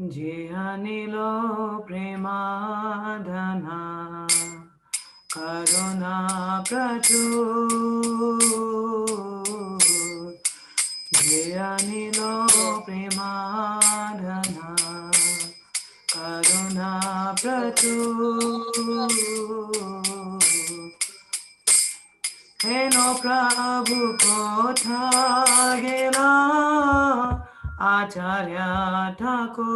যে আনিল প্রেমাধনা করুণা প্রচুর, যে আনিল প্রেমাধনা করুণা প্রচুর, হেন প্রভু কোথা গেলা আচার্য ঠাকুর,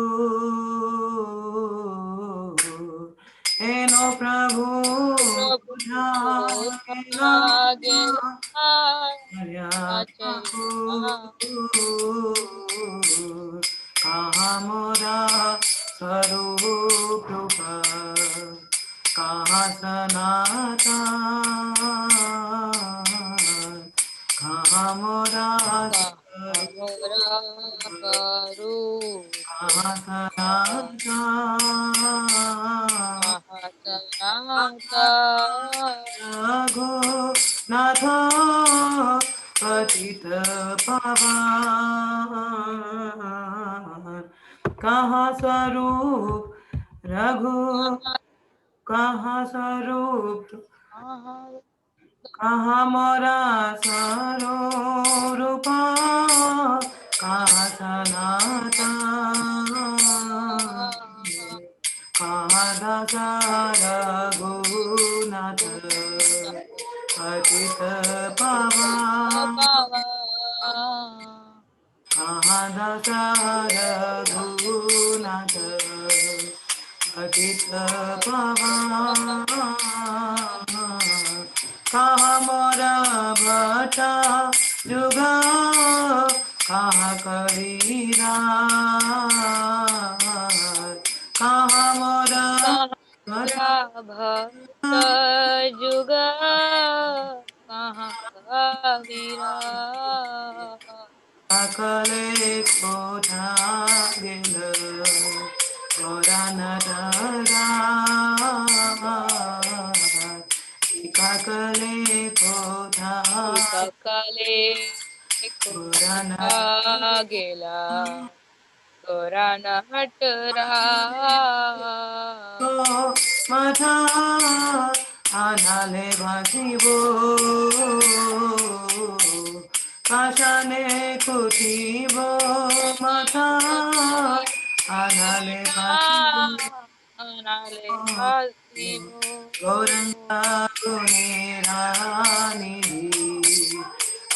হেন প্রভু কোথা গেলা আচার্য ঠাকুর, কাহা মোরা স্বরূপ রূপা কাহা সনাতন, কাহা মোরা কাহা সনাতন, রঘুনাথ পতিত পাবন, कहाँ स्वरूप रघु, कहाँ स्वरूप, कहाँ मोरा स्वरूप, कहाँ सनातन, कहाँ दशा रघुनाथ पतित पावन, कहाँ दशा रघुनाथ पतित पावन, कहाँ मोरा भटा जुगा कहाँ कबीरा, कहाँ मोरा भटा जुगा कहाँ कबीरा, सकले कोठा गेल सकले कोठा गेला कोरान हटरा, माथा आनाले भासिबो पाशाने कुटिबो, माथा आनाले भासिबो, गौरंगा गुणेरानी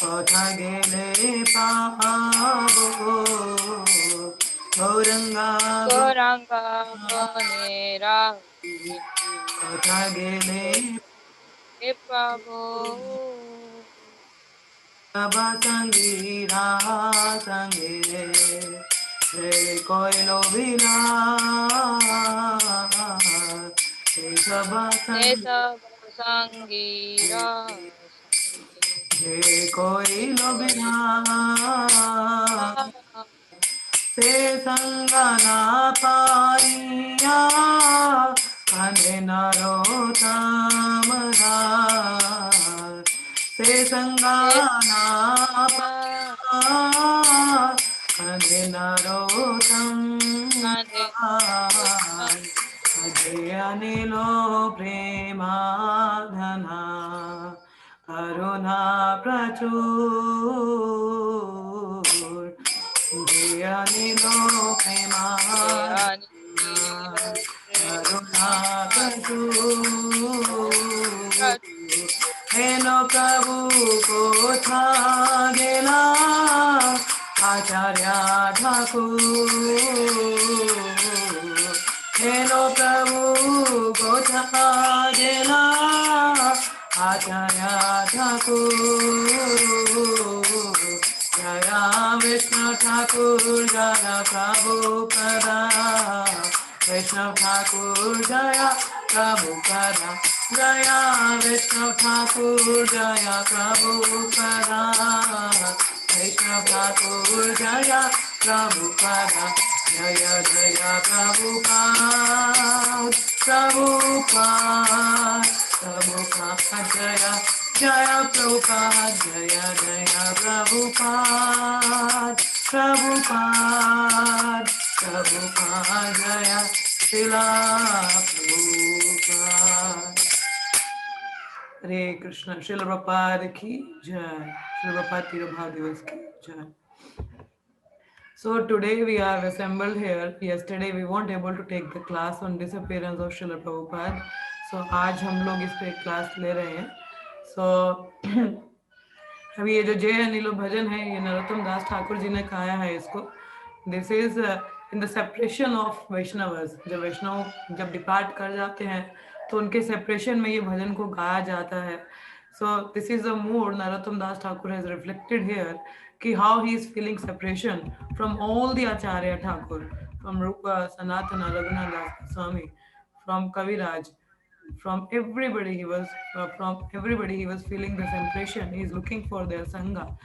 কথা গেলে পাবো, গৌরঙ্গা বনেরা কথা গেলে পাবো, বাবা সঙ্গীরা সঙ্গে রে কইল বিলাস, সব সঙ্গীরা রে কইল বিলাস, से संगना पाइया कने नरोत्तम दास, से संगना पाइया कने नरोत्तम दास, अजय अनिलो प्रेमाधना करुणा प्रचुर, अनिलो प्रेमा करुणा प्रचुर, हेन प्रभु कोथा गेला आचार्य ठाकुर, हेन प्रभु कोथा गेला आचार्य ठाकुर, जया विष्णु ठाकुर जय प्रभुपदा, विष्णु ठाकुर जय प्रभुपदा, जया विष्णु ठाकुर जय प्रभुपदा, विष्णु ठाकुर जय प्रभुपदा, जय जय प्रभुपाद प्रभुपाद प्रभुपाद, जय जय प्रभुपाद, जय जय Prabhupada Prabhupada, Prabhupada Jaya Srila Prabhupada. Hare Krishna. Srila Prabhupada ki jai. Srila Prabhupada Tirobhav Divas ki jai. So today we are assembled here. Yesterday we weren't able to take the class on disappearance of Srila Prabhupada. So आज हम लोग इस पे class ले रहे हैं. So अभी ये जो जय अनिलो भजन है ये नरोत्तम दास ठाकुर जी ने गाया है इसको. This is in the separation of Vaishnavas. जब वैष्णव जब डिपार्ट कर जाते हैं तो उनके सेपरेशन में ये भजन को गाया जाता है. So this is a mood Narottam Das Thakur has reflected here कि how he is feeling separation from all the Acharya Thakur, from Rupa, Sanatana, Raghunath Das Swami, from Kaviraj, from everybody he was feeling this impression. He is looking for their sangha.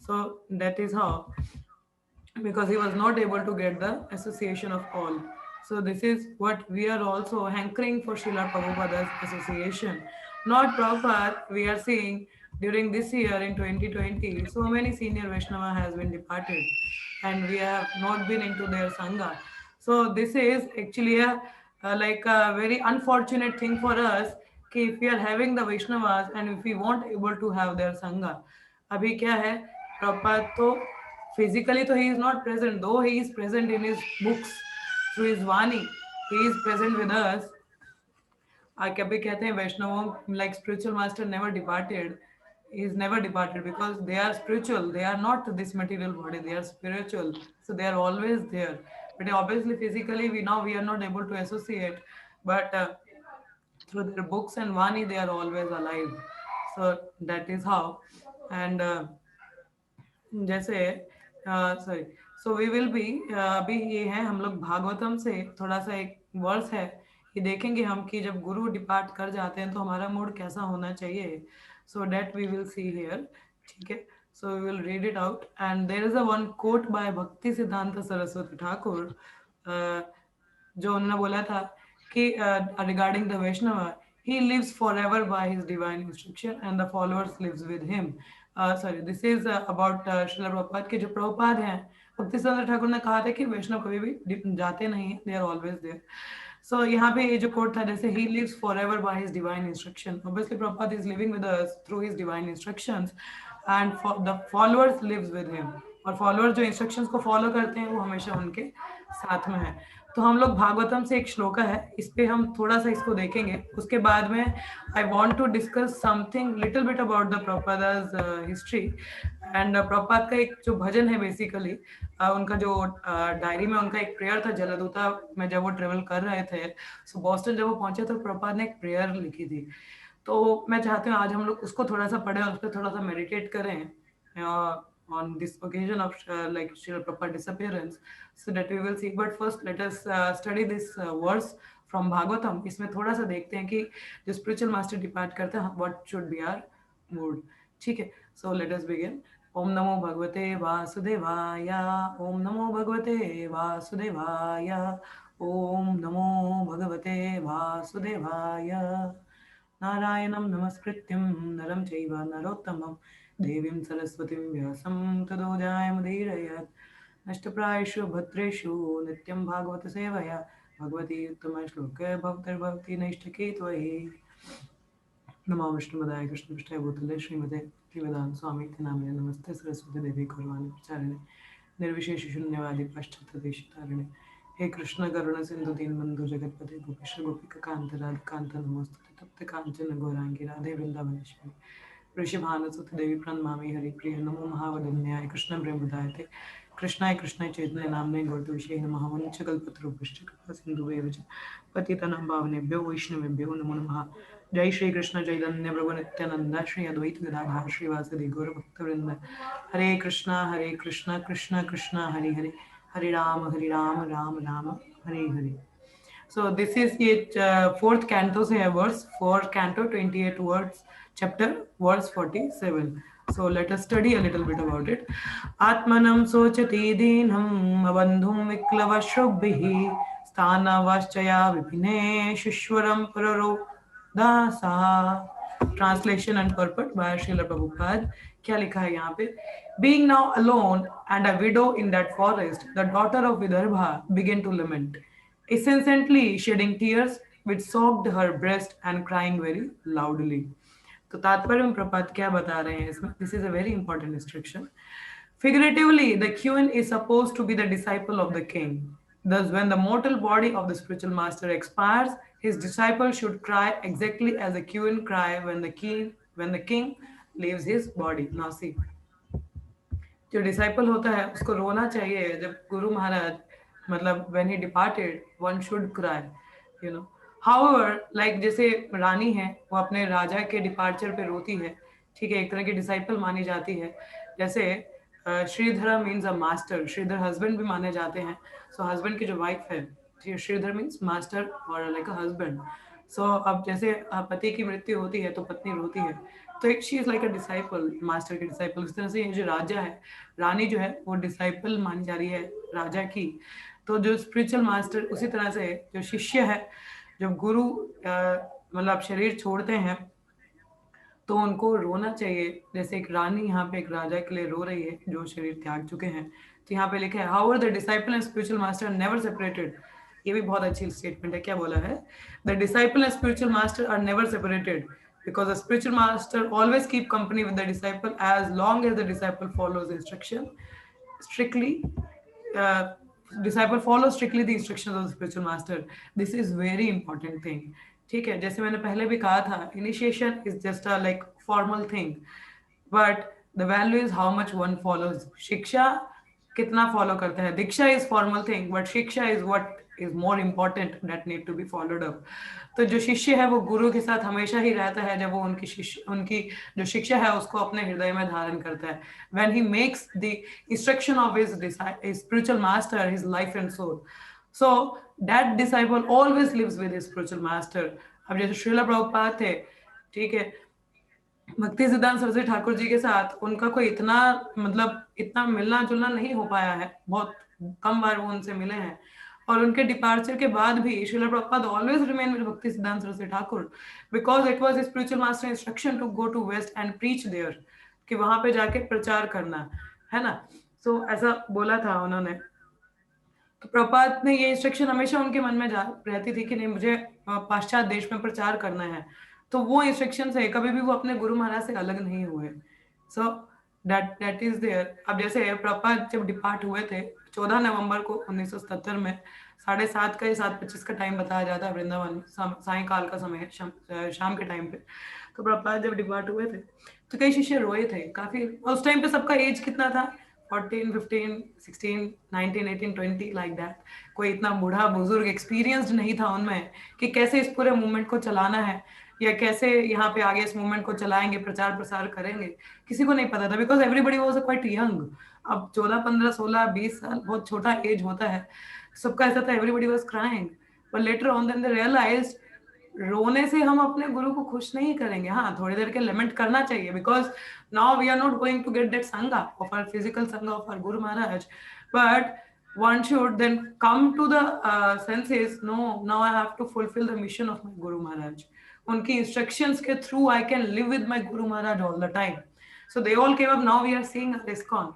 So that is how, because he was not able to get the association of all. So this is what we are also hankering for, Srila Prabhupada's association. Not Prabhupada, we are seeing during this year in 2020, so many senior Vaishnava has been departed and we have not been into their Sangha. So this is actually like a very unfortunate thing for us कि if we are having the Vaishnavas and if we won't able to have their Sangha. अभी क्या है, Prabhupada तो physically तो he is not present, though he is present in his books through his Vani, he is present with us. कभी कहते हैं वैष्णवों like spiritual master never departed. He is never departed because they are spiritual. They are not this material body. They are spiritual, so they are always there. But obviously, physically, we are not able to associate. But through their books and Vani, they are always alive. So that is how. And जैसे sorry, so we will be अभी ये है हम लोग भागवतम से थोड़ा सा एक वर्स है ये देखेंगे हम कि जब गुरु डिपार्ट कर जाते हैं तो हमारा मूड कैसा होना चाहिए. So that we will see here. ठीक है, so we will read it out and there is a one quote by Bhakti Siddhanta Saraswati Thakur जो उन्होंने बोला था कि regarding the Vaishnava, he lives forever by his divine instruction and the followers lives with him. Sorry, this is about Srila Prabhupada के जो प्रभुपाद हैं, भक्ति सिद्धांत ठाकुर ने कहा था कि वैष्णव कभी भी जाते नहीं हैं, they are always there. So यहाँ पे ये जो कोट था जैसे he lives forever by his divine instruction. Obviously Prabhupada is living with us through his divine instructions and for the followers lives with him. और followers जो instructions को follow करते हैं वो हमेशा उनके साथ में है. तो हम लोग भागवतम से एक श्लोका है, इस पे हम थोड़ा सा इसको देखेंगे. उसके बाद में I want to discuss something little bit about the Prabhupada's history and Prabhupada का एक जो भजन है बेसिकली उनका जो डायरी में उनका एक प्रेयर था जलदूता में जब वो ट्रेवल कर रहे थे. सो बॉस्टन जब वो पहुंचे तो प्रभुपाद ने एक प्रेयर लिखी थी. तो मैं चाहती हूँ आज हम लोग उसको थोड़ा सा पढ़ें और उस पर थोड़ा सा मेडिटेट करें on this occasion of like Srila Prabhupada disappearance, so that we will see. But first let us study this verse from Bhagavatam. इसमें थोड़ा सा देखते हैं कि जो spiritual master depart करते हैं what should be our mood. ठीक है, so let us begin. ओम नमो भगवते वासुदेवाय. ओम नमो भगवते वासुदेवाय. ओम नमो भगवते वासुदेवाय. नारायणं नमस्कृत्यं नरं चैव नरोत्तमं देवीं सरस्वतीं व्यासं ततो जयमुदीरयेत्. नष्टप्रायेषु भद्रेषु नित्यं भागवत सेवया भगवती उत्तमश्लोके भक्तिर्भवति नैष्ठिकी त्वयि. नमो विष्णुपदाय कृष्णपृष्ठाय भूतले श्रीमते भक्तिवेदांत स्वामी नामिने. नमस्ते सरस्वती देवी गौरवाणी प्रचारिणे निर्विशेष शून्यवादी पाश्चात्यदेशतारिणे. हे कृष्ण करुण सिंधु दीनबंधु जगतपते गोपीश गोपिका कांत राधा कांत नमोस्तुते तप्त कांचन गौरांगी राधे वृंदावनेश्वरी ऋषिभानुसुत देवी प्रणमामि हरिप्रिय. नमो महावदन्याय कृष्ण प्रेमदायते कृष्णाय कृष्णाय चैतन्य नामने गौरविषये नमः. वंशकल्पतरुभ्यश्च कृपा सिन्धुभ्येव च पतितानां पावनेभ्यो वैष्णवेभ्यो नमो नमः. जय श्री कृष्ण चैतन्य प्रभु नित्यानंद श्री अद्वैत गदाधर श्रीवासदि गौर भक्तवृंद. हरे Krishna Krishna Krishna Hare Hare Hare Ram Ram Ram Hare Hare. So this is it fourth canto से है verse 4 canto 28 words chapter verse 47. So let us study a little bit about it. Atmanam sochati deenam abandhum viklavashubbihi sthanavaschaya vipine shishwaram pararo dasa. Translation and purport by Srila Prabhupada क्या लिखा है यहाँ पे? Being now alone and a widow in that forest, the daughter of Vidarbha began to lament, incessantly shedding tears which soaked her breast and crying very loudly. तो तात्पर्य में प्रपात क्या बता रहे हैं इसमें? This is a very important instruction. Figuratively, the queen is supposed to be the disciple of the king. Thus, when the mortal body of the spiritual master expires, his disciple should cry exactly as the queen cry when the king leaves his body. Now see, जो disciple होता है उसको रोना चाहिए जब गुरु महाराज मतलब when he departed one should cry you know however like जैसे रानी है वो अपने राजा के डिपार्चर पे रोती है, ठीक है, एक तरह की डिसाइपल मानी जाती है। जैसे Sridhar means a master, Sridhar husband भी माने जाते हैं। सो हस्बैंड की जो वाइफ है श्रीधर मीन्स मास्टर और लाइक अ हस्बैंड। सो अब जैसे पति की मृत्यु होती है तो पत्नी रोती है, तो एक she is like a disciple, master की डिसाइपल। इस तरह से ये जो राजा है, रानी जो है वो डिसाइपल मानी जा रही है राजा की। तो जो स्पिरिचुअल मास्टर उसी तरह से जो शिष्य है, जब गुरु मतलब शरीर छोड़ते हैं तो उनको रोना चाहिए, जैसे एक रानी यहाँ पे एक राजा के लिए रो रही है जो शरीर त्याग चुके हैं। तो यहाँ पे लिखा है however the disciple and spiritual master never separated. ये भी बहुत अच्छी स्टेटमेंट है। क्या बोला है? The disciple and spiritual master are never separated because the spiritual master always keep company with the disciple as long as the disciple follows instruction strictly. uh, Disciple follows strictly the instructions of the spiritual master. This is very important thing, ठीक है। जैसे मैंने पहले भी कहा था, initiation is just a like formal thing, but the value is how much one follows. शिक्षा कितना फॉलो करता है। Diksha is formal thing but shiksha is what is more important that need to be followed up. तो जो शिष्य है वो गुरु के साथ हमेशा ही रहता है जब वो उनकी जो शिक्षा है उसको अपने हृदय में धारण करता है। When he makes the instruction of his spiritual master his life and soul, so that disciple always lives with his spiritual master. अब जैसे श्रीला प्रभुपाद थे, ठीक है, भक्ति सिद्धांत सरस्वती ठाकुर जी के साथ उनका कोई इतना मतलब इतना मिलना जुलना नहीं हो पाया है, बहुत कम बार वो उनसे मिले हैं। और उनके डिपार्चर के बाद भी Srila Prabhupada always remain with Bhakti Siddhanta Saraswati Thakur because it was spiritual master instruction to go to west and preach there, कि वहां पे जाके प्रचार करना है ना। सो ऐसा बोला था उन्होंने। तो प्रभुपाद ने ये इंस्ट्रक्शन हमेशा उनके मन में रहती थी कि नहीं मुझे पाश्चात्य देश में प्रचार करना है। तो वो इंस्ट्रक्शन है, कभी भी वो अपने गुरु महाराज से अलग नहीं हुए। So that is there. अब जैसे प्रभुपाद जब डिपार्ट हुए थे 14 नवंबर को 1977 में 7:30 का या 7:25 का टाइम बताया जाता है वृंदावन, सायकाल का समय, शाम के टाइम पे। तो प्रभुपाद जब डिपार्ट हुए थे तो कई शिष्य रोए थे काफी। उस टाइम पे सबका एज कितना था? 14, 15, 16, 19, 18, 20 लाइक दैट। कोई इतना बूढ़ा बुजुर्ग एक्सपीरियंस्ड नहीं था उनमें कि कैसे इस पूरे मूवमेंट को चलाना है या कैसे यहाँ पे आगे इस मूवमेंट को चलाएंगे, प्रचार प्रसार करेंगे, किसी को नहीं पता था because everybody was quite young. अब 14, 15, 16, 20 साल बहुत छोटा एज होता है। सबका ऐसा था, everybody was crying, but later on then they realised रोने से हम अपने गुरु को खुश नहीं करेंगे। हाँ, थोड़ी देर के लिमिट करना चाहिए because now we are not going to get that sanga of our physical sanga of our guru Maharaj, but one should then come to the senses, no, now I have to fulfill the mission of my Guru Maharaj. उनकी instructions के through I can live with my Guru Maharaj all the time. So they all came up. Now we are seeing a ISKCON.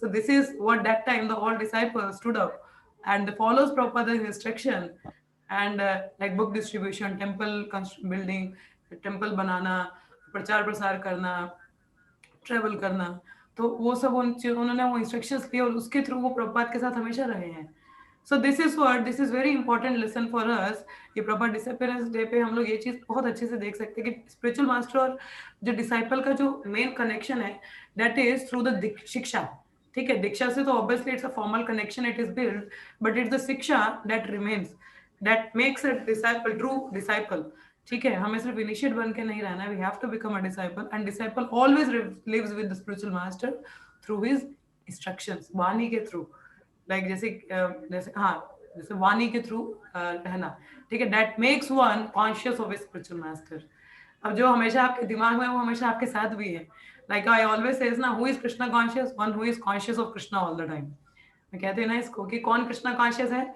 So this is what that time the all disciples stood up and they follows Prabhupada's instruction and like book distribution, temple building, temple बनाना, प्रचार प्रसार करना, travel करना। तो वो सब उन्होंने वो instructions दिए और उसके थ्रू वो प्रभुपाद के साथ हमेशा रहे हैं। So this is very important lesson for us. ये प्रभुपाद डिसअपियरेंस डे पे हम लोग ये चीज बहुत अच्छे से देख सकते हैं कि स्पिरिचुअल मास्टर और जो डिसाइपल का जो मेन कनेक्शन है that is through the shiksha. ठीक है, दीक्षा से तो obviously it's a formal connection, it is build, but it's the shiksha that remains, that makes a disciple true disciple. ठीक है, हमें सिर्फ इनिशिएट बन के नहीं रहना है, we have to become a disciple and disciple always lives with the spiritual master through his instructions, वाणी के थ्रू। लाइक जैसे हाँ, जैसे वाणी के थ्रू रहना। ठीक है, that makes one conscious of his spiritual master. अब जो हमेशा आपके दिमाग में वो हमेशा आपके साथ भी है। लाइक आई ऑलवेज सेज ना, who is Krishna conscious? One who is conscious of Krishna all the time. मैं कहते हैं ना इसको कि कौन कृष्णा कॉन्शियस है?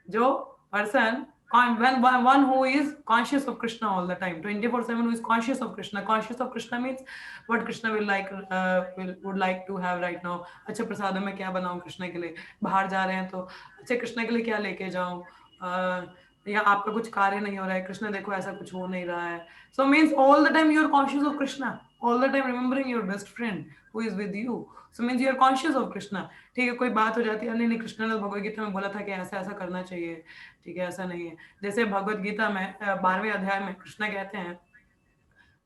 जो person One who is conscious of Krishna all the time, 24/7, who is conscious of Krishna. Conscious of Krishna means what Krishna will like, would like to have right now. अच्छा प्रसाद में क्या बनाऊं कृष्ण के लिए, बाहर जा रहे हैं तो अच्छा कृष्ण के लिए क्या लेके जाऊं, या आपका कुछ कार्य नहीं हो रहा है, कृष्ण देखो ऐसा कुछ हो नहीं रहा है. So means all the time you are conscious of Krishna, all the time remembering your best friend who is with you. So means you are conscious of Krishna. ठीक है, कोई बात हो जाती है, नहीं नहीं कृष्ण ने भगवद गीता में बोला था कि ऐसा ऐसा करना चाहिए, ठीक है ऐसा नहीं है. जैसे भगवद गीता में 12वें अध्याय में कृष्ण कहते हैं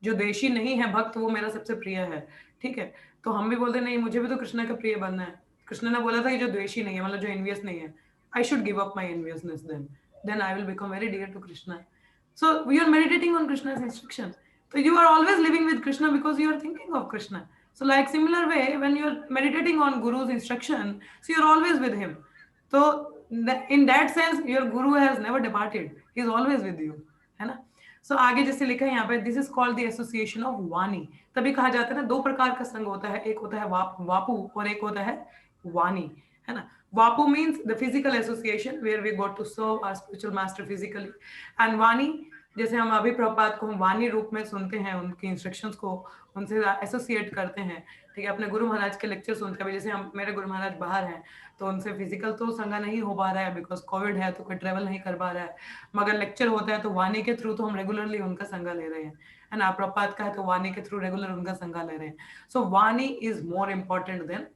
जो देशी नहीं है भक्त वो मेरा सबसे प्रिय है. ठीक है, तो हम भी बोलते नहीं मुझे भी तो कृष्ण का प्रिय बनना है. कृष्ण ने बोला था कि जो द्वेषी नहीं है, मतलब जो एनवियस नहीं है, I should give up my enviousness, then I will become very dear to Krishna. So we are meditating on Krishna's instruction. So you are always living with Krishna because you are thinking of Krishna. So like similar way, when you are meditating on Guru's instruction, so you are always with him. So in that sense, your Guru has never departed. He is always with you, है ना. सो आगे जैसे लिखा है यहाँ पे, this is called the association of vani. तभी कहा जाता है ना, दो प्रकार का संघ होता है, एक होता है वापू और एक होता है वाणी, है ना. Vapu means the physical association where we got to serve our spiritual master physically. And vani, जैसे हम अभी प्रभुपाद को हम वाणी रूप में सुनते हैं, उनके इंस्ट्रक्शंस को उनसे एसोसिएट करते हैं. ठीक है, अपने गुरु महाराज के लेक्चर सुनते हैं. जैसे हम, मेरे गुरु महाराज बाहर हैं तो उनसे फिजिकल तो संगा नहीं हो पा रहा है बिकॉज कोविड है, तो कोई ट्रेवल नहीं कर पा रहा है, मगर लेक्चर होता है तो वाणी के थ्रू तो हम रेगुलरली उनका संगा ले रहे हैं, है ना. प्रपात का है तो वाणी के थ्रू रेगुलर उनका संगा ले रहे हैं. So vani is more important than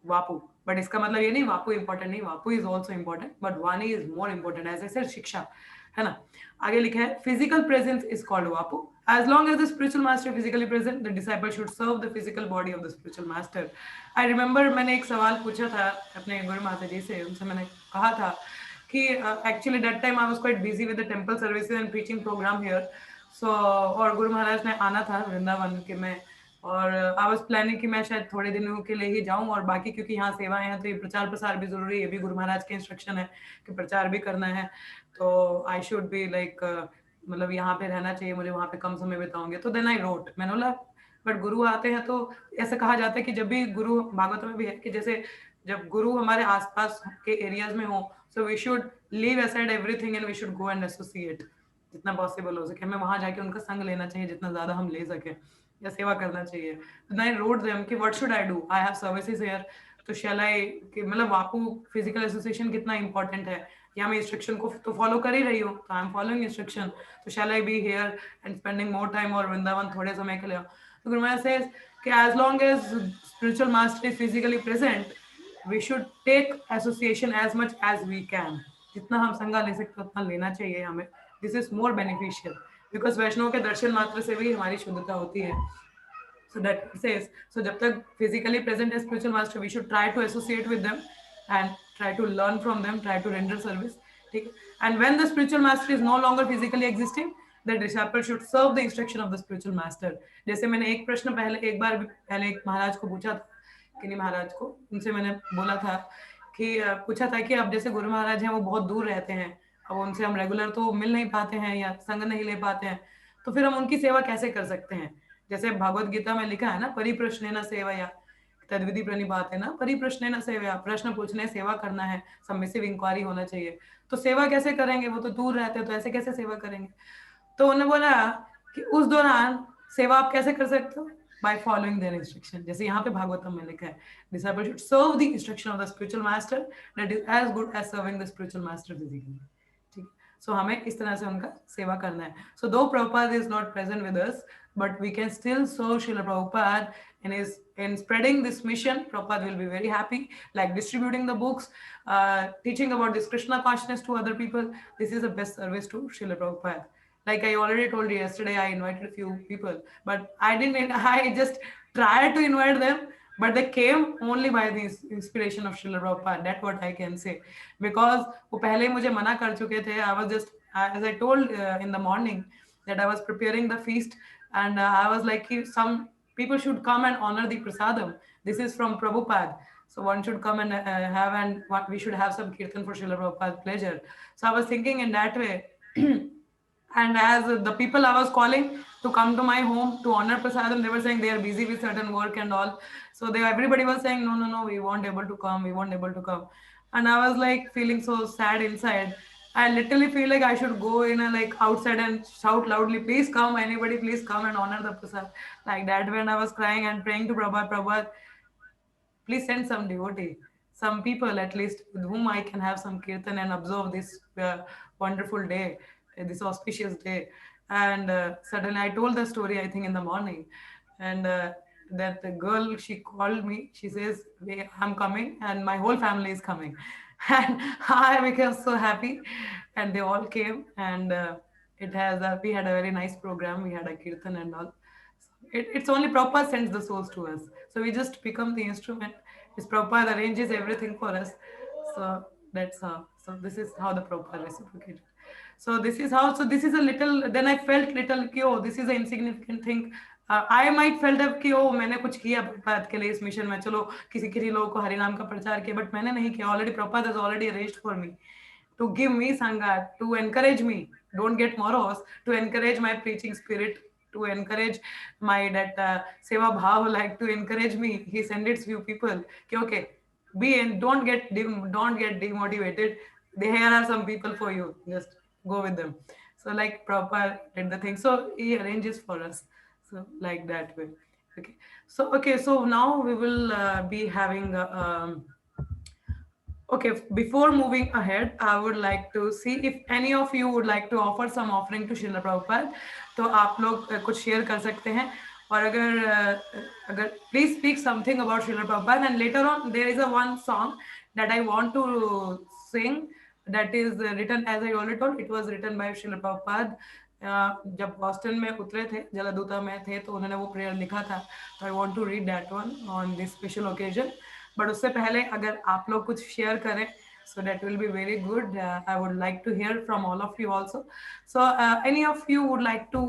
vapu. But इसका मतलब ये नहीं वापू इंपॉर्टेंट नहीं, vapu is also important, but vani is more important. As I said, shiksha, है ना. आगे लिखा है physical presence is called vapu. As long as the spiritual master is physically present, the disciple should serve the physical body of the spiritual master. I remember मैंने एक सवाल पूछा था अपने गुरु माता जी से, उनसे मैंने कहा था कि actually that time I was quite busy with the temple services and preaching program here. So और गुरु महाराज ने आना था वृंदावन के में, और आई वाज प्लानिंग कि मैं शायद थोड़े दिनों के लिए ही जाऊं, और बाकी क्योंकि यहाँ सेवाएं हैं तो ये प्रचार प्रसार भी जरूरी है, ये भी गुरु महाराज के इंस्ट्रक्शन है कि प्रचार भी करना है. तो आई शुड बी लाइक, मतलब यहाँ पे रहना चाहिए मुझे, वहाँ पे कम समय बिताऊंगे. तो देन आई रोट, मैंने बोला बट गुरु आते हैं तो ऐसा कहा जाता है कि जब भी गुरु, भागवत में भी है कि जैसे जब गुरु हमारे आसपास के एरियाज में हो, so we should leave aside everything and we should go and associate जितना पॉसिबल हो सके. हमें वहां जाके उनका संग लेना चाहिए जितना ज्यादा हम ले सके, या सेवा करना चाहिए. तो आई रोट देम कि what should I do, I have services here, तो शैल आई, मतलब वापू फिजिकल एसोसिएशन कितना इंपॉर्टेंट है, या मैं इंस्ट्रक्शन को तो फॉलो कर ही रही हूँ, तो आई एम फॉलोइंग इंस्ट्रक्शन, तो shall I be here and spending more time और वृंदावन थोड़े समय के लिए. तो गुरु महाराज सेज कि as long as spiritual master is physically present, we should take association as much as we can. जितना हम संगा ले सकते उतना लेना चाहिए हमें. This is more beneficial because वैष्णव के दर्शन मात्र से भी हमारी शुद्धता होती है. So that says, so जब तक physically present as spiritual master, we should try to associate with them and try to learn from them, try to render service. ठीक. And when the spiritual master is no longer physically existing, the disciple should serve the instruction of the spiritual master. जैसे मैंने एक प्रश्न पहले, एक बार पहले एक महाराज को पूछा था, किन्हीं महाराज को, उनसे मैंने बोला था कि पूछा था कि अब जैसे गुरु महाराज हैं वो बहुत दूर रहते हैं, अब उनसे हम रेगुलर तो मिल नहीं पाते हैं या संग नहीं ले पाते हैं, तो फिर हम उनकी सेवा कैसे कर सकते हैं. जैसे भगवत गीता में लिखा है ना, परिप्रश्नेन सेवया तद्विधि प्रणिपातेन परिप्रश्नेन सेवया, प्रश्न पूछने सेवा करना है, सबमिसिव इंक्वायरी होना चाहिए. तो सेवा कैसे करेंगे, वो तो दूर रहते हैं, तो ऐसे कैसे सेवा करेंगे. तो उन्होंने बोला कि उस दौरान सेवा आप कैसे कर सकते हो, by following their instruction. जैसे यहाँ पे भागवतम में लिखा है, disciple should serve the instruction of the spiritual master, that is as good as serving the spiritual master physically. ठीक, so हमें इस तरह से उनका सेवा करना है. So though Prabhupada is not present with us, but we can still serve Srila Prabhupada in spreading this mission. Prabhupada will be very happy, like distributing the books, teaching about this Krishna consciousness to other people. This is the best service to Srila Prabhupada. Like I already told you yesterday, I invited a few people, but I just tried to invite them, but they came only by the inspiration of Srila Prabhupada. That's what I can say. Because वो पहले मुझे मना कर चुके थे. I was just, as I told in the morning, that I was preparing the feast, and I was like, some people should come and honor the prasadam. This is from Prabhupada. So one should come and have, and we should have some kirtan for Srila Prabhupada's pleasure. So I was thinking in that way. And as the people I was calling to come to my home to honor prasadam, they were saying they are busy with certain work and all. So everybody was saying, no, we won't able to come, we won't able to come. And I was like feeling so sad inside. I literally feel like I should go in a like outside and shout loudly, please come, anybody, please come and honor the Prasad. Like that when I was crying and praying to Prabhupada, Prabhupada, please send some devotee, some people at least with whom I can have some kirtan and observe this wonderful day, this auspicious day. And suddenly I told the story, I think in the morning. And that the girl, she called me, she says, I'm coming and my whole family is coming. And I became so happy. And they all came and we had a very nice program. We had a kirtan and all. It's only Prabhupada sends the souls to us. So we just become the instrument. It's Prabhupada arranges everything for us. So that's how. So this is how the Prabhupada reciprocated. So this is how. So this is a little. Then I felt little कि oh, this is an insignificant thing. I might felt अब कि oh, मैंने कुछ किया प्रभुपाद के लिए इस mission में, चलो किसी लोगों को हरि नाम का प्रचार किया, बट मैंने नहीं किया. Already Prabhupada has already arranged for me to give me Sangha, to encourage me. Don't get morose, to encourage my preaching spirit, to encourage my that seva bhav, like to encourage me. He sent it few people. Okay, be and don't get demotivated. Here are some people for you. Just go with them. So like proper did the thing. So he arranges for us. So like that way. Okay. So now we will be having. Okay, before moving ahead, I would like to see if any of you would like to offer some offering to Srila Prabhupada. तो आप लोग कुछ share कर सकते हैं. और अगर please speak something about Srila Prabhupada, and later on there is a one song that I want to sing that is written, as I already told, it was written by Srila Prabhupada. जब Boston में उतरे थे, जलादूता में थे, तो उन्होंने वो prayer लिखा था. तो I want to read that one on this special occasion. But उससे पहले अगर आप लोग कुछ शेयर करें, so that will be very good. I would like to hear from all of you also. So any of you would like to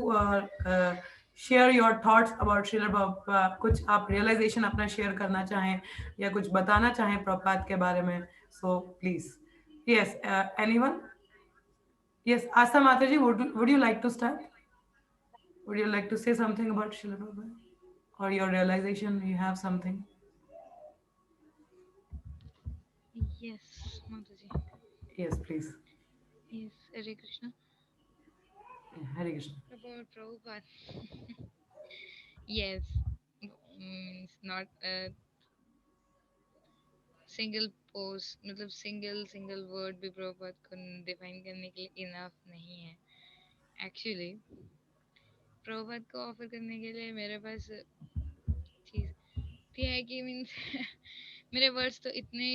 share your thoughts about Srila Prabhupada, कुछ आप realization अपना share करना चाहें या कुछ बताना चाहें प्रभुपाद के बारे में, so please. Yes, anyone? Yes, Asa Mataji, would you like to start? Would you like to say something about Srila Prabhupada or your realization? You have something? Yes, Mataji. Yes, please. Yes, Hare Krishna. Yeah, Hare Krishna. About Prabhupada. Yes, means not a single post, मतलब single word भी प्रभुपाद को define करने के लिए enough नहीं है. Actually Prabhupada को offer करने के लिए मेरे पास चीज थी है कि मीन्स मेरे वर्ड्स तो इतने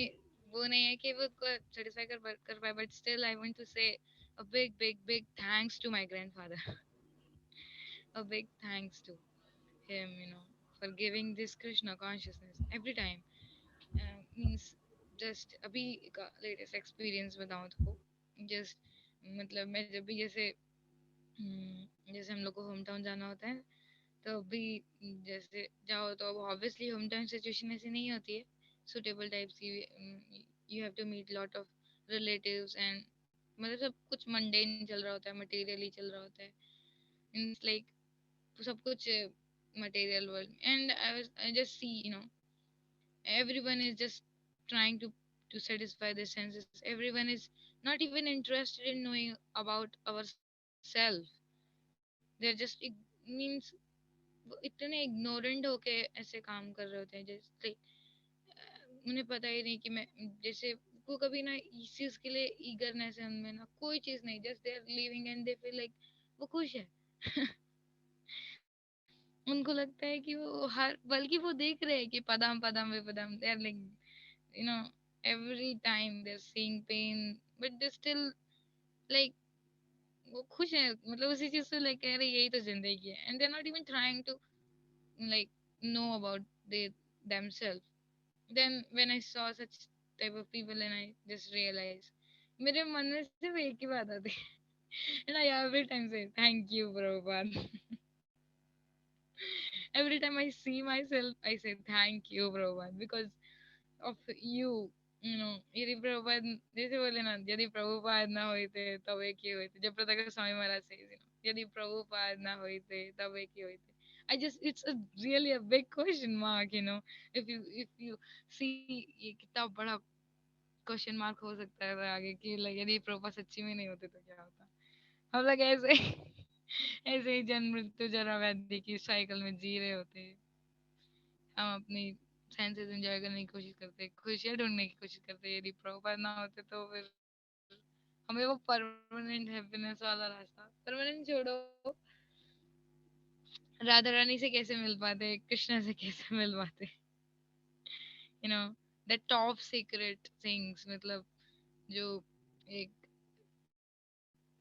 वो नहीं है कि वो उसको सेटिस्फाई कर पाए, but still I want to say a big thanks to my grandfather. A big thanks to him, for giving this Krishna consciousness every time. Means just अभी का लेटेस्ट एक्सपीरियंस बताऊँ तो जस्ट मतलब मैं जब भी जैसे हम लोग को होम टाउन जाना होता है, तो अभी जैसे जाओ तो अब ऑब्वियसली होम टाउन सिचुएशन ऐसी नहीं होती है सुटेबल टाइप्स की. You have to meet lot of relatives and मतलब सब कुछ मंडेन चल रहा होता है, मटेरियली चल रहा होता है. मीन्स लाइक सब कुछ material world, and I just see, everyone is just trying to satisfy their senses. Everyone is not even interested in knowing about ourselves. They're just means वो इतने ignorant होके ऐसे काम कर रहे होते हैं, जैसे उन्हें पता ही नहीं कि मैं जैसे वो कभी ना इस चीज के लिए ईगरनेस है उनमें, ना कोई चीज नहीं, just they are living and they feel like वो खुश है. उनको लगता है कि वो हर बल्कि वो देख रहे हैं कि पदम पदम वे पदम, they are like, you know every time they're seeing pain, but they still like वो खुश है, मतलब उसी चीज से लाइक कह रहे यही तो जिंदगी है, and they're not even trying to like know about they themselves. Then when I saw such type of people and I just realized मेरे मन में सिर्फ एक ही बात आती है and I every time say thank you Prabhupada. Every time I see myself I say thank you Prabhupada because of you. यदि प्रभुपाद जैसे बोले ना, यदि प्रभुपाद ना होते तब एक ही होते, जब प्रताप स्वामी महाराज से यदि प्रभुपाद ना होते तब एक ही होते. I just it's a really a big question mark. If you see ये कितना बड़ा क्वेश्चन मार्क हो सकता है आगे कि लाइक यदि प्रभुपाद सच्ची में नहीं होते तो क्या होता। हम लोग ऐसे ऐसे ही जन्म मृत्यु जरा वैद्य की साइकिल में जी रहे होते। हम अपनी सेंसेस एंजॉय करने की कोशिश करते, खुशियाँ ढूंढने की कोशिश करते। यदि प्रभुपाद ना होते तो फिर हमें वो परमानेंट हैप्पीनेस वाला रास्ता, परमानेंट छोड़ो, राधा रानी से कैसे मिल पाते, कृष्णा से कैसे मिल पाते, you know, the top secret things, मतलब जो एक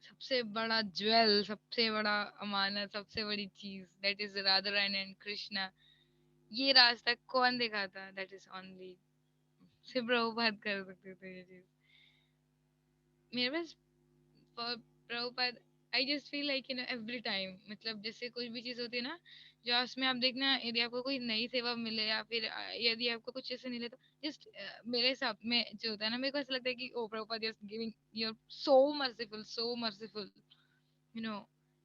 सबसे बड़ा ज्वेल, सबसे बड़ा अमानत, सबसे बड़ी चीज, that is Radha Rani and Krishna. ये रास्ता कौन दिखाता? दैट इज ओनली सिर्फ प्रभुपाद कर सकते थे ये चीज। मेरे पास for Prabhupada, I just feel like every time, मतलब जैसे कोई भी चीज होती है ना, जो उसमें आप देखना, यदि आपको कोई नई सेवा मिले या फिर यदि आपको कुछ ऐसे मिले तो जस्ट मेरे हिसाब में जो होता है ना, मेरे को ऐसा लगता है कि oh Prabhupada just giving, you're so merciful, you know.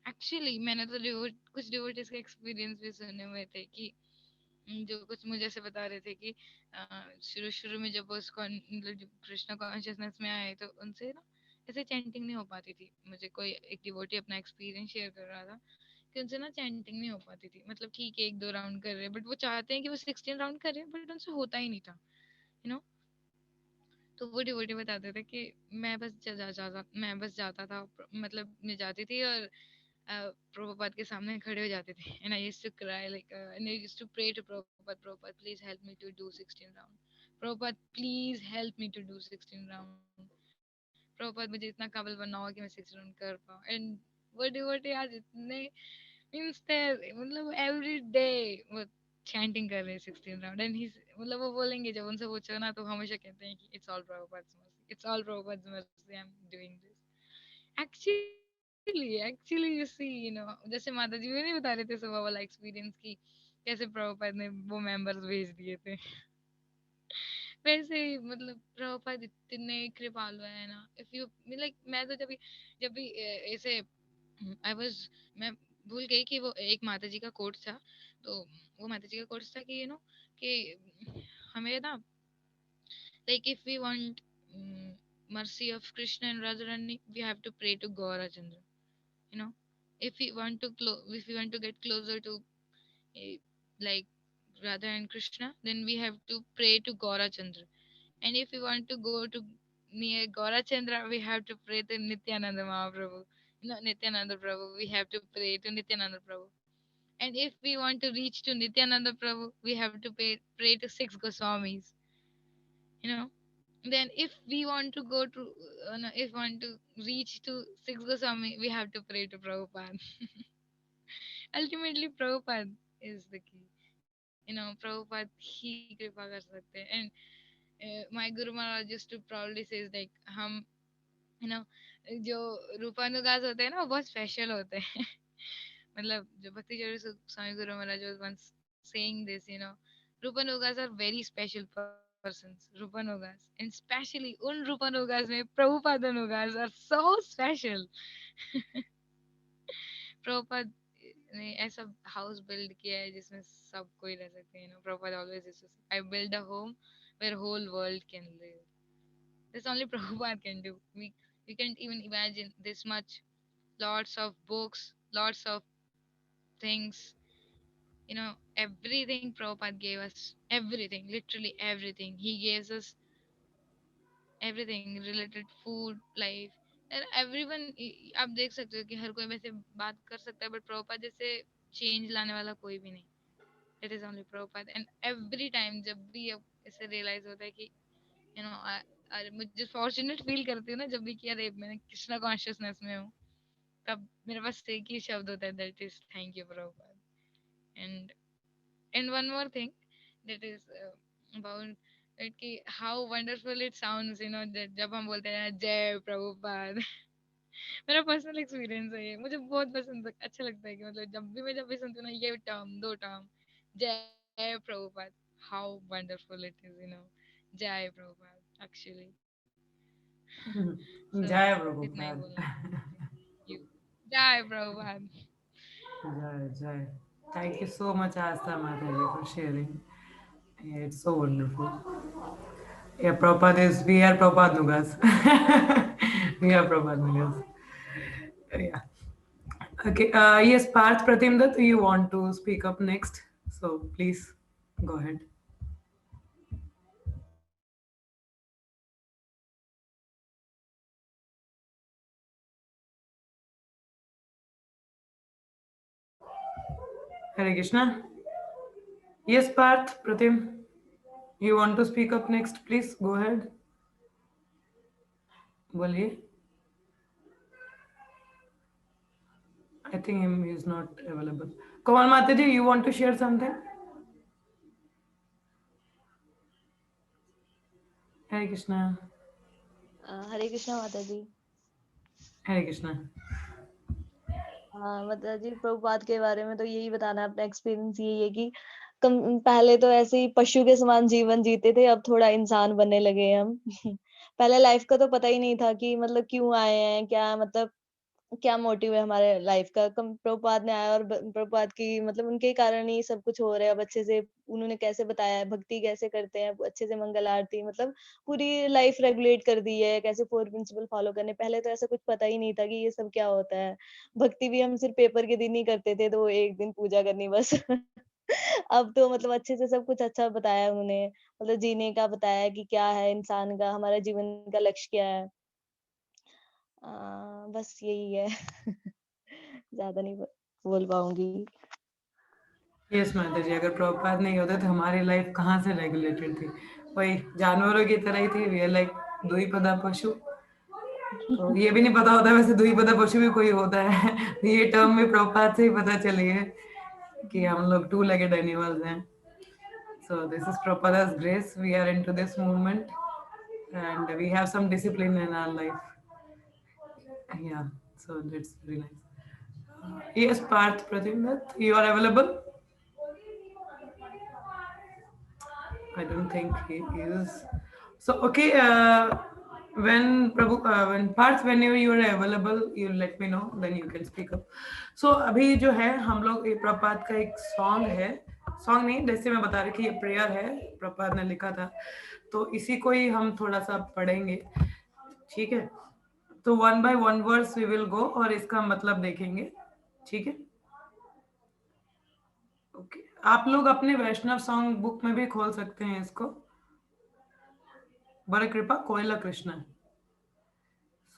Actually मैंने तो कुछ डिवोटीज के एक्सपीरियंस भी सुने हुए थे कि जो कुछ मुझे ऐसे बता रहे थे कि शुरू शुरू में जब वो मतलब कृष्णा कॉन्शियसनेस में आए तो उनसे ना ऐसे चैंटिंग नहीं हो पाती थी। मुझे कोई एक डिवोटी अपना एक्सपीरियंस शेयर कर रहा था कि उनसे ना चैंटिंग नहीं हो पाती थी। मतलब ठीक है, एक दो राउंड कर रहे हैं, बट वो चाहते हैं कि वो 16 राउंड करें, बट उनसे होता ही नहीं था, यू नो। तो वो डिवोटी बताते थे कि मैं बस जाता था, मतलब मैं जाती थी और प्रभुपाद के सामने खड़े हो जाते थे, and I used to cry like, and I used to pray to Prabhupada please help me to do 16 round, Prabhupada please help me to do 16 round, Prabhupada मुझे इतना काबिल बनाओ कि मैं 16 राउंड कर पाऊँ। एंड वो डिवोटी आज इतने मींस मतलब एवरी डे वो चैंटिंग कर रहे हैं 16 राउंड, एंड ही मतलब वो बोलेंगे, जब उनसे पूछो ना तो हमेशा कहते हैं कि it's all Prabhupada's mercy, it's all Prabhupada's mercy, I am doing this. Actually you see, जैसे माता जी भी नहीं बता रहे थे सुबह वाला एक्सपीरियंस की कैसे प्रभुपाद ने वो मेंबर्स भेज दिए थे। वैसे ही मतलब प्रभुपाद इतने कृपालु है ना। इफ यू लाइक, मैं तो जब भी ऐसे आई वाज, मैं भूल गई कि वो एक माता जी का कोट था। तो वो माता जी का कोट था कि कि हमें ना, like if we want mercy of Krishna and Radharani, we have to pray to Gaura Chandra. You know, if we want to get closer to uh, like Radha and Krishna, then we have to pray to Gaura Chandra. And if we want to go to near Gaura Chandra, we have to pray to Nityananda Mahaprabhu. Nityananda Prabhu, we have to pray to Nityananda Prabhu. And if we want to reach to Nityananda Prabhu, we have to pray to six Goswamis. You know, then if we want to go to no, if want to reach to six Goswami, we have to pray to Prabhupada. Ultimately Prabhupada is the key. Prabhupada ही कृपा कर सकते हैं। And my Guru Maharaj used to proudly says like, हम you know जो रूपानुगास होते हैं ना, वो बहुत स्पेशल होते हैं। मतलब जो भक्ति जोड़ी स्वामी Guru Maharaj was once saying this, रूपानुगास are very special persons, रूपानुगास, and especially उन रूपानुगास में प्रभुपादानुगास are so special। प्रभुपाद ने ऐसा हाउस बिल्ड किया है जिसमें सब कोई रह सकते हैं। प्रभुपाद ऑलवेज यूज्ड टू से, I build a home where whole world can live. This only Prabhupada can do. We can't even imagine this much. Lots of books, lots of things. Everything Prabhupada gave us. Everything, literally everything. He gave us everything related food, life. And everyone, आप देख सकते हो कि हर कोई वैसे बात कर सकता है, बट प्रभुपाद जैसे चेंज लाने वाला कोई भी नहीं। It is only Prabhupada. And every time जब भी अब ऐसे रियलाइज होता है कि यू नो अरे मुझे फॉर्चुनेट फील करती हूँ ना जब भी कि अरे मैंने कृष्णा कॉन्शियसनेस में हूँ, तब मेरे पास एक ही शब्द होता है, that is thank you Prabhupada. And one more thing, that is about it कि how wonderful it sounds, that जब हम बोलते हैं जय प्रभुपाद। मेरा पर्सनल एक्सपीरियंस है ये, मुझे बहुत पसंद अच्छा लगता है कि मतलब जब भी सुनती हूँ ना ये टर्म, दो टर्म, जय Prabhupada, how wonderful it is, जय प्रभुपाद एक्चुअली। सो जय इतना ही प्रभुपाद। बोलना था। यू, जय Prabhupada. Jai, Jai. Thank you so much, Asta Mataji, for sharing. Yeah, it's so wonderful. Yeah, Prabhupada is, we are Prabhupada Nugas. We are Prabhupada Nugas. Yeah. Okay. Yes, Parth Pratimdat, you want to speak up next? So please go ahead. Hare Krishna. Yes, Parth Pratim, you want to speak up next? Please go ahead. बोलिए. I think him is not available. Kamal Mataji, you want to share something? Hare Krishna. हरे कृष्णा माता जी। Hare Krishna. हाँ माता जी, प्रभुपाद के बारे में तो यही बताना है, अपना एक्सपीरियंस यही है कि कम पहले तो ऐसे ही पशु के समान जीवन जीते थे, अब थोड़ा इंसान बनने लगे हैं हम। पहले लाइफ का तो पता ही नहीं था कि मतलब क्यों आए हैं, क्या मतलब क्या मोटिव है हमारे लाइफ का। कम प्रभुपाद ने आया और प्रभुपाद की मतलब उनके कारण ही सब कुछ हो रहा है। अब अच्छे से उन्होंने कैसे बताया है, भक्ति कैसे करते हैं, अच्छे से मंगल आरती मतलब पूरी लाइफ रेगुलेट कर दी है, कैसे फोर प्रिंसिपल फॉलो करने। पहले तो ऐसा कुछ पता ही नहीं था कि ये सब क्या होता है। भक्ति भी हम सिर्फ पेपर के दिन ही करते थे, तो एक दिन पूजा करनी बस। अब तो मतलब अच्छे से सब कुछ अच्छा बताया उन्होंने, मतलब जीने का बताया कि क्या है इंसान का, हमारा जीवन का लक्ष्य क्या है। अ, बस यही है। ज़्यादा नहीं बोल पाऊँगी। यस माता जी, अगर प्रभुपाद नहीं होते तो हमारी लाइफ कहाँ से रेगुलेटेड थी? वही जानवरों की तरह ही थी. वी आर लाइक द्विपदा पशु. तो ये भी नहीं पता होता वैसे द्विपदा पशु भी कोई होता है. ये टर्म भी प्रभुपाद से ही पता चली है कि हम लोग टू लेगेड एनिमल्स हैं. So this is Prabhupada's grace. We are into this movement, and we have some discipline in our life. Yeah, so that's very nice. Yes, Parth Pratimdat, you are available? I don't think he is. So okay, when Prabhu, when Parth, whenever you are available, you let me know. Then you can speak up. So अभी जो है हम लोग ये प्रपात का एक song है. सॉन्ग नहीं, जैसे मैं बता रही थी, ये प्रेयर है, प्रपात ने लिखा था. तो इसी को ही हम थोड़ा सा पढ़ेंगे. ठीक है. तो one by one verse we will go और इसका मतलब देखेंगे. ठीक है. ओके. आप लोग अपने वैष्णव सॉन्ग बुक में भी खोल सकते हैं इसको. बड़े कृपा कोयला Krishna.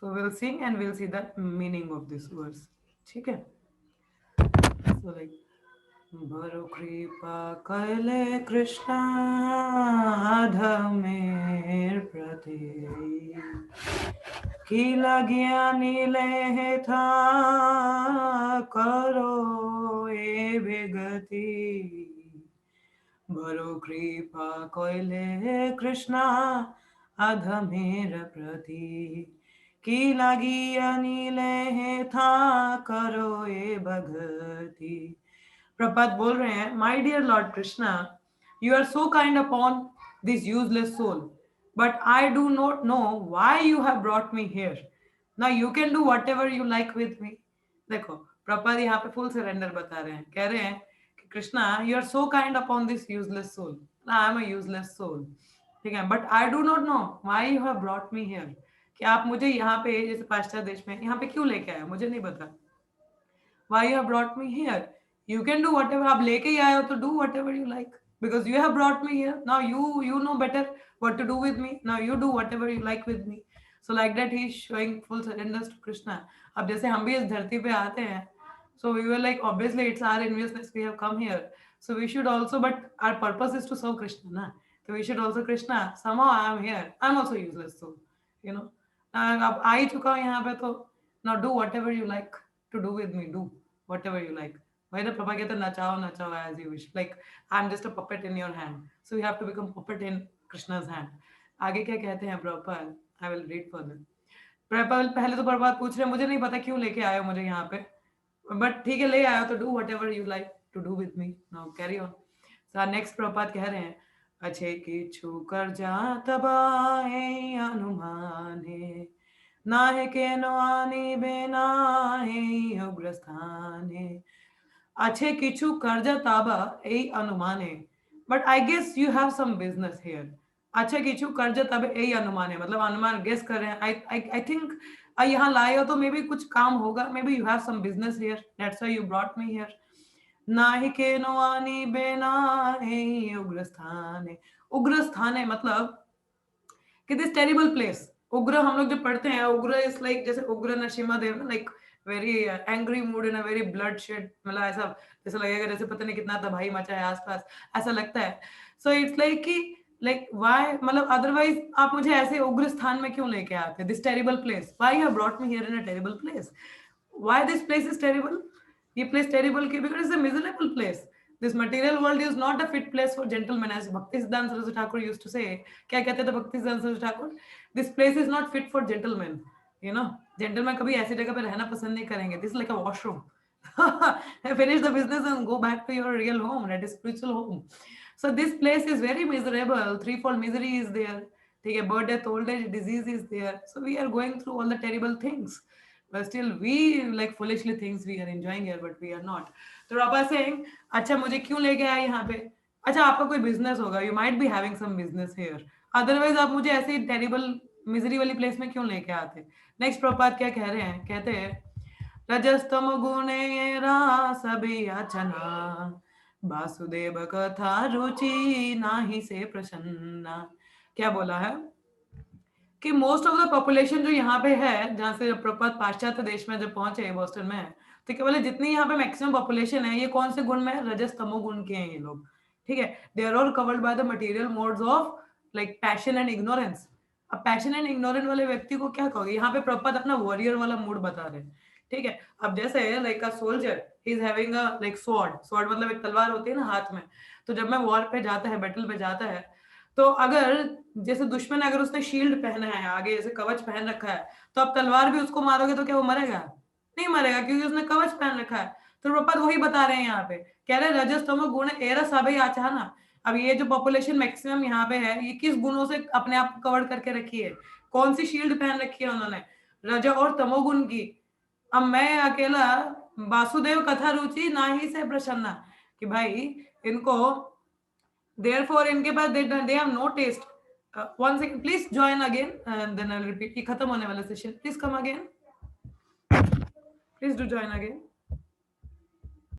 So we'll sing and we'll see the meaning of this verse. ठीक है. So like बड़ो कृपा कैले कृष्ण अधमेर प्रति की ज्ञानी ले था करो ए बेगति बड़ो कृपा कैले कृष्ण अधमेर प्रति की लगी अनिले था करो ए भगति. प्रपात बोल रहे हैं, my dear lord Krishna, you are so kind upon this useless soul, but I do not know why you have brought me here. Now you can do whatever you like with me. देखो, प्रपात यहाँ पे full surrender बता रहे हैं. कह रहे हैं कि Krishna, you are so kind upon this useless soul. I am a useless soul. ठीक है, but I do not know why you have brought me here. कि आप मुझे यहाँ पे, जैसे पाश्चात्य देश में, यहाँ पे क्यों लेके आए, मुझे नहीं पता. Why you have brought me here? You can do whatever. आप लेके ही आए हो तो do whatever you like. Because you have brought me here. Now you know better what to do with me. Now you do whatever you like with me. So like that he is showing full surrender to Krishna. अब जैसे हम भी इस धरती पे आते हैं, so we were like, obviously it's our investments, we have come here. So we should also, but our purpose is to serve Krishna, na? So we should also Krishna. Somehow I am here. I'm also useless, so you know. अब आ ही चुका हूँ यहाँ पे तो now do whatever you like to do with me. Do whatever you like. Why the Prabha कहते nachao nachao as you wish. Like I'm just a puppet in your hand. So you have to become puppet in Krishna's hand. आगे क्या कहते हैं Prabhupada? I will read for them. Prabhupada पहले तो प्रभुपाद पूछ रहे हैं, मुझे नहीं पता क्यों लेके आए हो मुझे यहाँ पे. बट ठीक है, ले आया तो do whatever you like to do with me. Now carry on. So next Prabhupada कह रहे हैं, अच्छे किछु कर जात बाए अनुमाने नाहे के नानी बेनाहे उग्रस्थाने. अच्छे किछु कर्जा ताबा ए अनुमाने. But I guess you have some business here. अच्छा किचू कर्ज तब यही अनुमान है, मतलब अनुमान गेस कर रहे हैं। आई थिंक यहाँ लाए हो तो मे बी कुछ काम होगा, maybe you have some business here, that's why you brought me here. नाहिके नोआनी बेनाहे उग्र स्थाने, उग्र स्थाने मतलब कि दिस टेरिबल प्लेस। उग्र हम लोग जब पढ़ते हैं, उग्र इज लाइक जैसे उग्र नरसिम्हा देव ना, like very angry mood in a very blood shed, मतलब ऐसा जैसे लगेगा जैसे पता नहीं कितना तबाही मचा है आसपास, ऐसा लगता है। सो इट्स लाइक कि लाइक व्हाई, मतलब अदरवाइज आप मुझे ऐसे उग्र स्थान में क्यों लेके आते, this terrible place, why you have brought me here in a terrible place, why this place is terrible. ये प्लेस टेरिबल क्यों, because it's a miserable place. This material world is not a fit place for gentlemen, as Bhakti Siddhanta Saraswati Thakur used to say. क्या कहते थे Bhakti Siddhanta Saraswati Thakur? This place is not fit for gentlemen. You know, gentlemen कभी ऐसी जगह पे रहना पसंद नहीं करेंगे. This is like a washroom. Finish the business and go back to your real home, that is spiritual home. So this place is very miserable. Threefold misery is there. ठीक है, birth, death, old age, disease is there. So we are going through all the terrible things. But still we like foolishly thinks we are enjoying here, but we are not. तो Rapa saying, अच्छा मुझे क्यों लेके आए यहाँ पे? अच्छा आपका कोई बिजनेस होगा, you might be having some business here. Otherwise आप मुझे ऐसे टेरिबल मिजरी वाली प्लेस में क्यों लेके आते? नेक्स्ट प्रपात क्या कह रहे हैं? कहते हैं रजस्तम गुणे रास याचना वासुदेव कथा रुचि नाही से प्रसन्ना। क्या बोला है कि मोस्ट ऑफ द पॉपुलेशन जो यहाँ पे है, जहाँ से प्रपत पाश्चात्य देश में जब पहुंचे बोस्टन में, तो क्या बोले जितनी यहाँ पे मैक्सिमम पॉपुलेशन है ये कौन से गुण में है, रजस तमो गुण के हैं ये लोग। ठीक है, they are all covered by the material modes of like passion and ignorance. अब पैशन एंड इग्नोरेंस वाले व्यक्ति को क्या कहोगे, यहाँ पे प्रपत अपना वॉरियर वाला मूड बता रहे हैं। ठीक है, अब जैसे like a soldier he is having a like sword, sword मतलब एक तलवार होती है ना हाथ में, तो जब मैं वॉर पे जाता है, बैटल पे जाता है, तो अगर जैसे दुश्मन अगर उसने शील्ड पहना है आगे, जैसे कवच पहन रखा है, तो अब तलवार भी उसको मारोगे तो क्या वो मरेगा? नहीं मरेगा, क्योंकि उसने कवच पहन रखा है। तो प्रपद वही बता रहे हैं यहाँ पे, कह रहे रजस्तम गुण एरा सभी आचाना। अब ये जो पॉपुलेशन मैक्सिमम यहाँ पे है, ये किस गुणों से अपने आप को कवर करके रखी है, कौन सी शील्ड पहन रखी है उन्होंने? रज और तमोगुण की। अब मैं अकेला वासुदेव कथा रुचि ना ही से प्रसन्ना, कि भाई इनको therefore इनके पास they have no taste. One second, please join again and then I'll repeat. ये खत्म होने वाला session, please come again, please do join again.